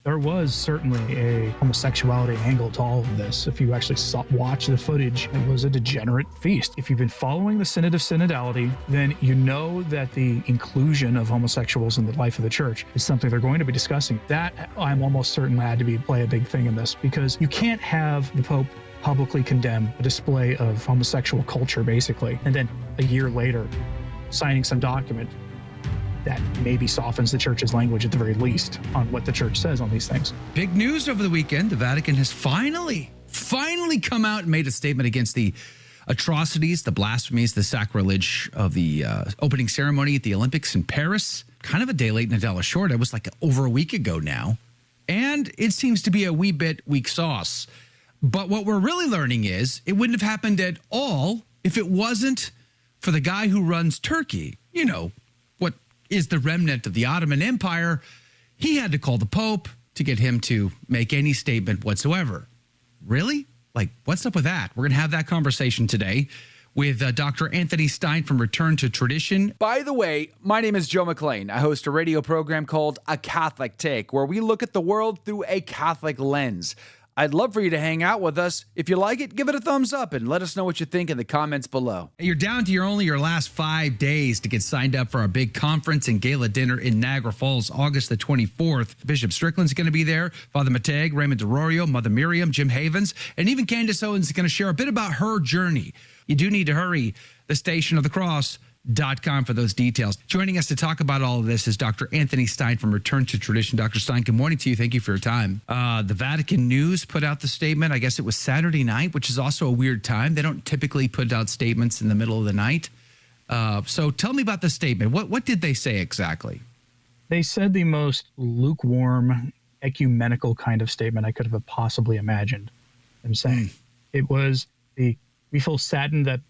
There was certainly a homosexuality angle to all of this. If you actually watch the footage, it was a degenerate feast. If you've been following the Synod of Synodality, then you know that the inclusion of homosexuals in the life of the church is something they're going to be discussing. That, I'm almost certain, had to play a big thing in this, because you can't have the Pope publicly condemn a display of homosexual culture, basically, and then a year later signing some document that maybe softens the church's language at the very least on what the church says on these things. Big news over the weekend. The Vatican has finally come out and made a statement against the atrocities, the blasphemies, the sacrilege of the opening ceremony at the Olympics in Paris. Kind of a day late and a dollar short. It was like over a week ago now. And it seems to be a wee bit weak sauce. But what we're really learning is it wouldn't have happened at all if it wasn't for the guy who runs Turkey. You know, what is the remnant of the Ottoman Empire. He had to call the Pope to get him to make any statement whatsoever. Really? Like, what's up with that? We're going to have that conversation today with Dr. Anthony Stine from Return to Tradition. By the way, my name is Joe McLean. I host a radio program called A Catholic Take, where we look at the world through a Catholic lens. I'd love for you to hang out with us. If you like it, give it a thumbs up and let us know what you think in the comments below. You're down to your last 5 days to get signed up for our big conference and gala dinner in Niagara Falls, August the 24th. Bishop Strickland's going to be there, Father Mateg, Raymond DeRorio, Mother Miriam, Jim Havens, and even Candace Owens is going to share a bit about her journey. You do need to hurry. The Station of the Cross.com for those details. Joining us to talk about all of this is Dr. Anthony Stine from Return to Tradition. Dr. Stine, good morning to you. Thank you for your time. The Vatican News put out the statement. I guess it was Saturday night, which is also a weird time. They don't typically put out statements in the middle of the night. So tell me about the statement. What did they say exactly? They said the most lukewarm, ecumenical kind of statement I could have possibly imagined them saying. It was we feel saddened that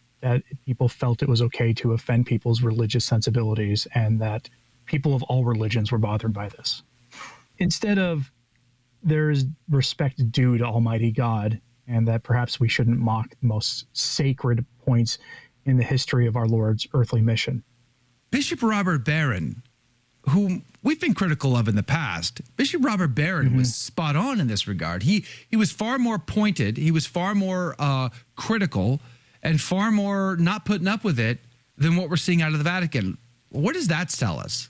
people felt it was okay to offend people's religious sensibilities and that people of all religions were bothered by this. Instead of there is respect due to Almighty God and that perhaps we shouldn't mock the most sacred points in the history of our Lord's earthly mission. Bishop Robert Barron, whom we've been critical of in the past, Bishop Robert Barron was spot on in this regard. He was far more pointed. He was far more critical and far more not putting up with it than what we're seeing out of the Vatican. What does that tell us?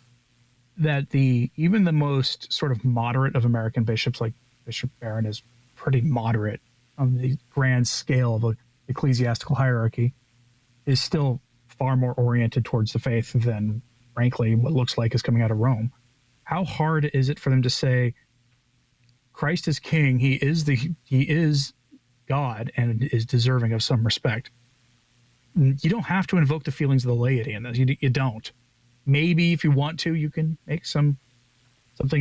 That even the most sort of moderate of American bishops, like Bishop Barron, is pretty moderate on the grand scale of the ecclesiastical hierarchy, is still far more oriented towards the faith than, frankly, what looks like is coming out of Rome. How hard is it for them to say, Christ is king, he is God, and is deserving of some respect? You don't have to invoke the feelings of the laity in this. You don't. Maybe if you want to, you can make something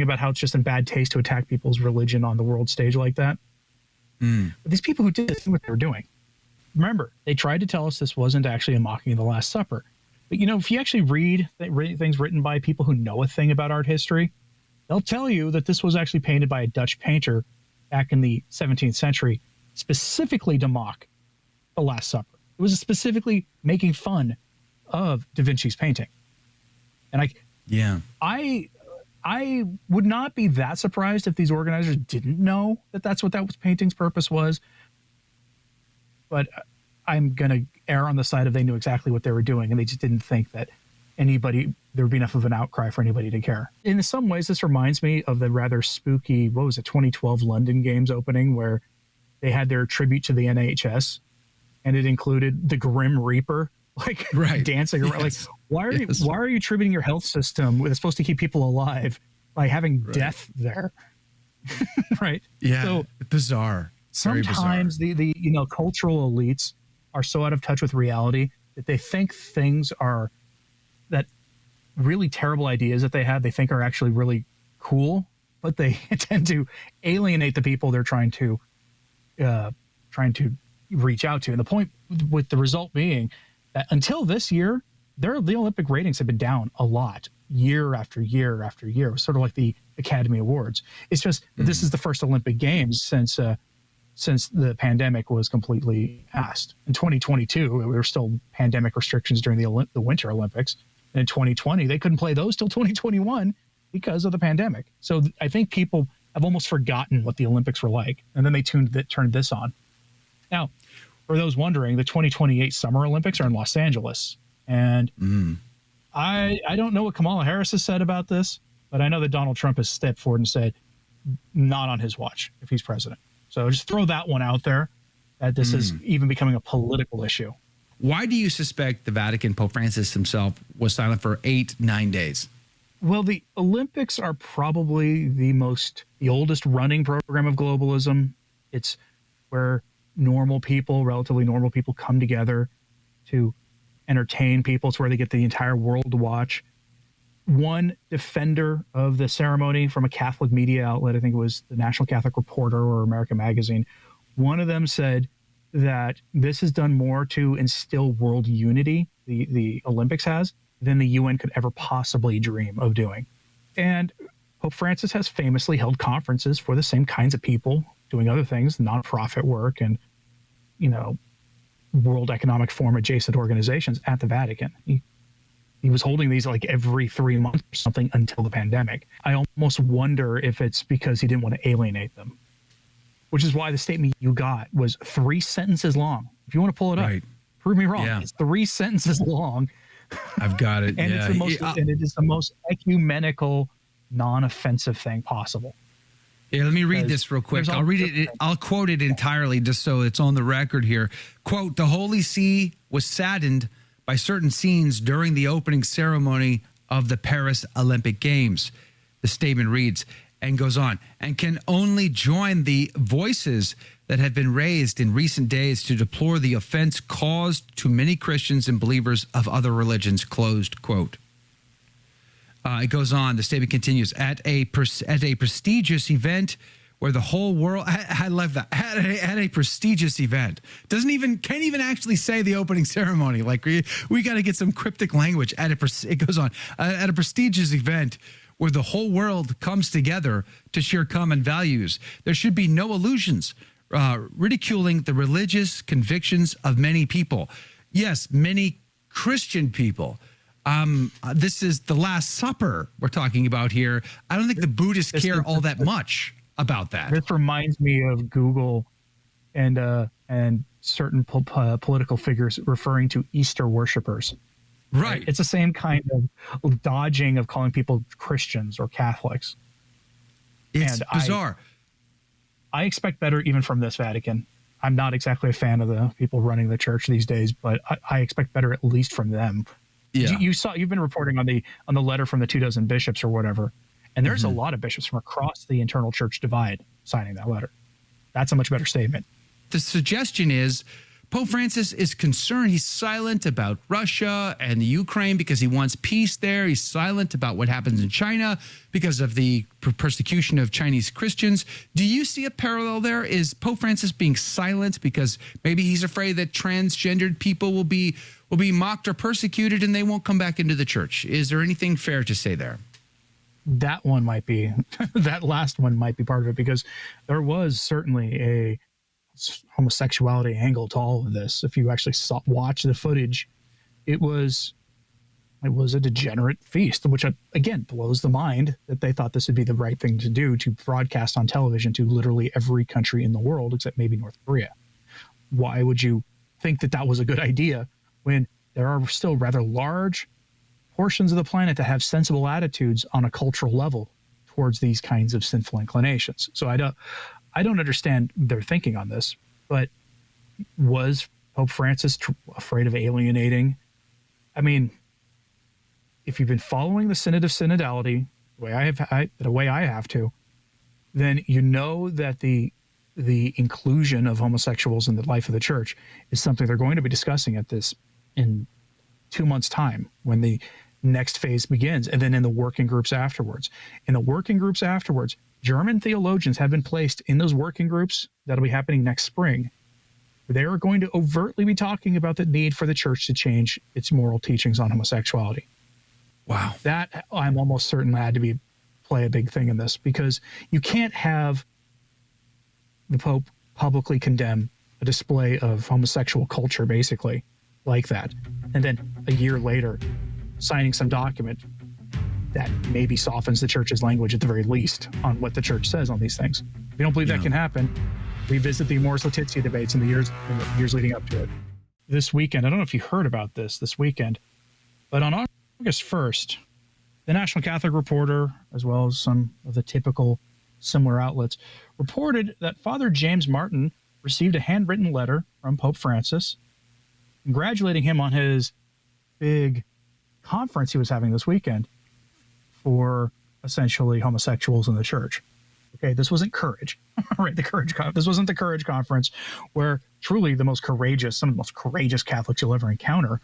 about how it's just in bad taste to attack people's religion on the world stage like that. But these people who did this knew what they were doing. Remember, they tried to tell us this wasn't actually a mocking of the Last Supper. But, if you actually read things written by people who know a thing about art history, they'll tell you that this was actually painted by a Dutch painter back in the 17th century, specifically to mock the Last Supper. It was specifically making fun of Da Vinci's painting. And I would not be that surprised if these organizers didn't know that that's what that painting's purpose was. But I'm going to err on the side of they knew exactly what they were doing, and they just didn't think that there would be enough of an outcry for anybody to care. In some ways, this reminds me of the rather spooky, 2012 London Games opening, where they had their tribute to the NHS, and it included the Grim Reaper, dancing around. Yes. Like, why are you tributing your health system that's supposed to keep people alive by having death there? Right? Yeah. So bizarre. Sometimes the cultural elites are so out of touch with reality that they think that really terrible ideas that they think are actually really cool, but they tend to alienate the people they're trying to reach out to. And the point with the result being that until this year, the Olympic ratings have been down a lot year after year after year. It was sort of like the Academy Awards. It's just that this is the first Olympic Games since the pandemic was completely past. In 2022, there were still pandemic restrictions during the Winter Olympics. And in 2020, they couldn't play those till 2021 because of the pandemic. So I think people I've almost forgotten what the Olympics were like. And then they turned this on. Now, for those wondering, the 2028 Summer Olympics are in Los Angeles. And I don't know what Kamala Harris has said about this, but I know that Donald Trump has stepped forward and said, not on his watch if he's president. So just throw that one out there, that this is even becoming a political issue. Why do you suspect the Vatican, Pope Francis himself, was silent for 8-9 days? Well, the Olympics are probably the oldest running program of globalism. It's where relatively normal people come together to entertain people. It's where they get the entire world to watch. One defender of the ceremony from a Catholic media outlet, I think it was the National Catholic Reporter or America Magazine, one of them said that this has done more to instill world unity, the Olympics has, than the UN could ever possibly dream of doing. And Pope Francis has famously held conferences for the same kinds of people doing other things, nonprofit work and, World Economic Forum adjacent organizations at the Vatican. He was holding these like every 3 months or something until the pandemic. I almost wonder if it's because he didn't want to alienate them, which is why the statement you got was 3 sentences long. If you want to pull it up, prove me wrong. Yeah. It's 3 sentences long. I've got it. And it is the most ecumenical, non-offensive thing possible. Yeah, let me read this real quick. I'll read it. I'll quote it entirely just so it's on the record here. Quote, "The Holy See was saddened by certain scenes during the opening ceremony of the Paris Olympic Games." The statement reads and goes on, "and can only join the voices that have been raised in recent days to deplore the offense caused to many Christians and believers of other religions," closed quote. It goes on. The statement continues, at a prestigious event where the whole world, I love that, at a prestigious event. Can't even actually say the opening ceremony. Like we got to get some cryptic language. It goes on, at a prestigious event where the whole world comes together to share common values, there should be no illusions ridiculing the religious convictions of many people. Yes, many Christian people. This is the Last Supper we're talking about here. I don't think the Buddhists care all that much about that. This reminds me of Google and certain political figures referring to Easter worshipers. Right. It's the same kind of dodging of calling people Christians or Catholics. It's bizarre. I expect better even from this Vatican. I'm not exactly a fan of the people running the church these days, but I expect better at least from them. Yeah. You've been reporting on the letter from the 24 bishops or whatever, and there's a lot of bishops from across the internal church divide signing that letter. That's a much better statement. The suggestion is Pope Francis is concerned. He's silent about Russia and the Ukraine because he wants peace there. He's silent about what happens in China because of the persecution of Chinese Christians. Do you see a parallel there? Is Pope Francis being silent because maybe he's afraid that transgendered people will be mocked or persecuted and they won't come back into the church? Is there anything fair to say there? That one might be, that last one might be part of it, because there was certainly a homosexuality angle to all of this. If you actually watch the footage, it was a degenerate feast, which again blows the mind that they thought this would be the right thing to do, to broadcast on television to literally every country in the world except maybe North Korea. Why would you think that was a good idea when there are still rather large portions of the planet that have sensible attitudes on a cultural level towards these kinds of sinful inclinations? So I don't understand their thinking on this, but was Pope Francis afraid of alienating? I mean, if you've been following the Synod of Synodality the way I have to, then you know that the inclusion of homosexuals in the life of the church is something they're going to be discussing in 2 months' time when the next phase begins, and then in the working groups afterwards. In the working groups afterwards, German theologians have been placed in those working groups that'll be happening next spring. They are going to overtly be talking about the need for the church to change its moral teachings on homosexuality. Wow. That I'm almost certain had to play a big thing in this, because you can't have the Pope publicly condemn a display of homosexual culture, basically, like that, and then a year later signing some document that maybe softens the church's language at the very least on what the church says on these things. If you don't believe that can happen, revisit the Amoris Laetitia debates in the years leading up to it. This weekend, I don't know if you heard about this weekend, but on August 1st, the National Catholic Reporter, as well as some of the typical similar outlets, reported that Father James Martin received a handwritten letter from Pope Francis congratulating him on his big conference he was having this weekend for essentially homosexuals in the church. Okay, this wasn't Courage, right? This wasn't the Courage Conference, where truly some of the most courageous Catholics you'll ever encounter,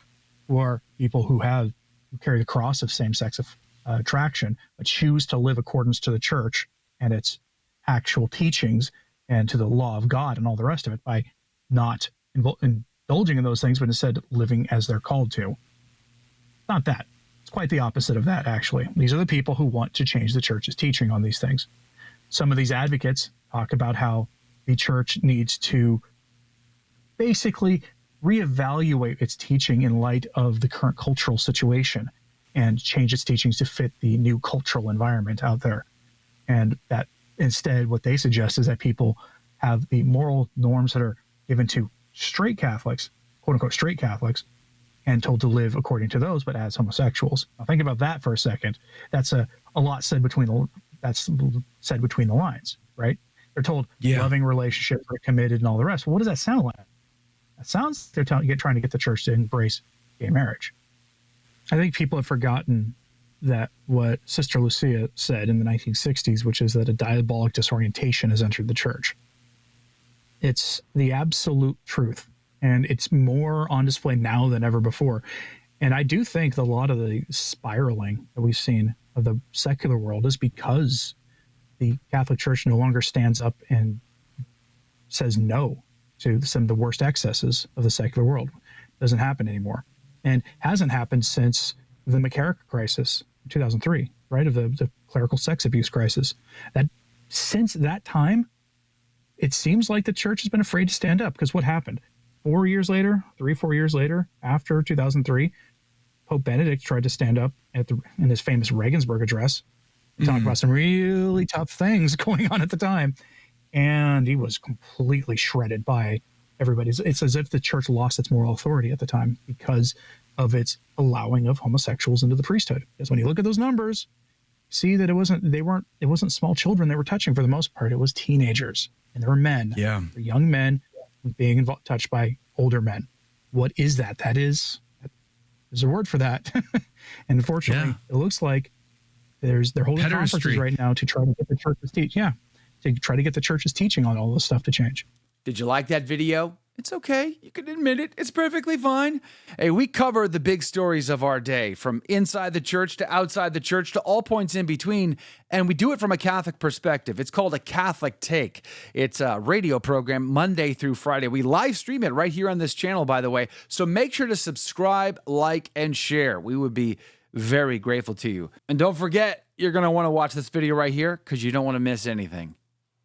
who are people who carry the cross of same-sex attraction, but choose to live accordance to the church and its actual teachings and to the law of God and all the rest of it by not indulging in those things, but instead living as they're called to. Not that. It's quite the opposite of that, actually. These are the people who want to change the church's teaching on these things. Some of these advocates talk about how the church needs to basically reevaluate its teaching in light of the current cultural situation and change its teachings to fit the new cultural environment out there. And that instead, what they suggest is that people have the moral norms that are given to straight Catholics, quote unquote straight Catholics, and told to live according to those, but as homosexuals. Now think about that for a second. That's a lot said between the lines, right? They're told loving relationships are committed and all the rest. Well, what does that sound like? That sounds they're trying to get the church to embrace gay marriage. I think people have forgotten that what Sister Lucia said in the 1960s, which is that a diabolic disorientation has entered the church. It's the absolute truth, and it's more on display now than ever before. And I do think that a lot of the spiraling that we've seen of the secular world is because the Catholic Church no longer stands up and says no to some of the worst excesses of the secular world. It doesn't happen anymore, and hasn't happened since the McCarrick crisis in 2003, right, of the clerical sex abuse crisis. That since that time, it seems like the church has been afraid to stand up, because what happened? 4 years later, 4 years later, after 2003, Pope Benedict tried to stand up in his famous Regensburg address, talk about some really tough things going on at the time, and he was completely shredded by everybody. It's as if the church lost its moral authority at the time because of its allowing of homosexuals into the priesthood. Because when you look at those numbers, see that it wasn't small children they were touching for the most part. It was teenagers, and there were men, young men being touched by older men. What is that? There's a word for that. And unfortunately, it looks like they're holding conferences right now to try to get the church's teaching on all this stuff to change. Did you like that video? It's okay. You can admit it. It's perfectly fine. Hey, we cover the big stories of our day, from inside the church to outside the church to all points in between, and we do it from a Catholic perspective. It's called A Catholic Take. It's a radio program Monday through Friday. We live stream it right here on this channel, by the way, so make sure to subscribe, like, and share. We would be very grateful to you. And don't forget, you're going to want to watch this video right here because you don't want to miss anything.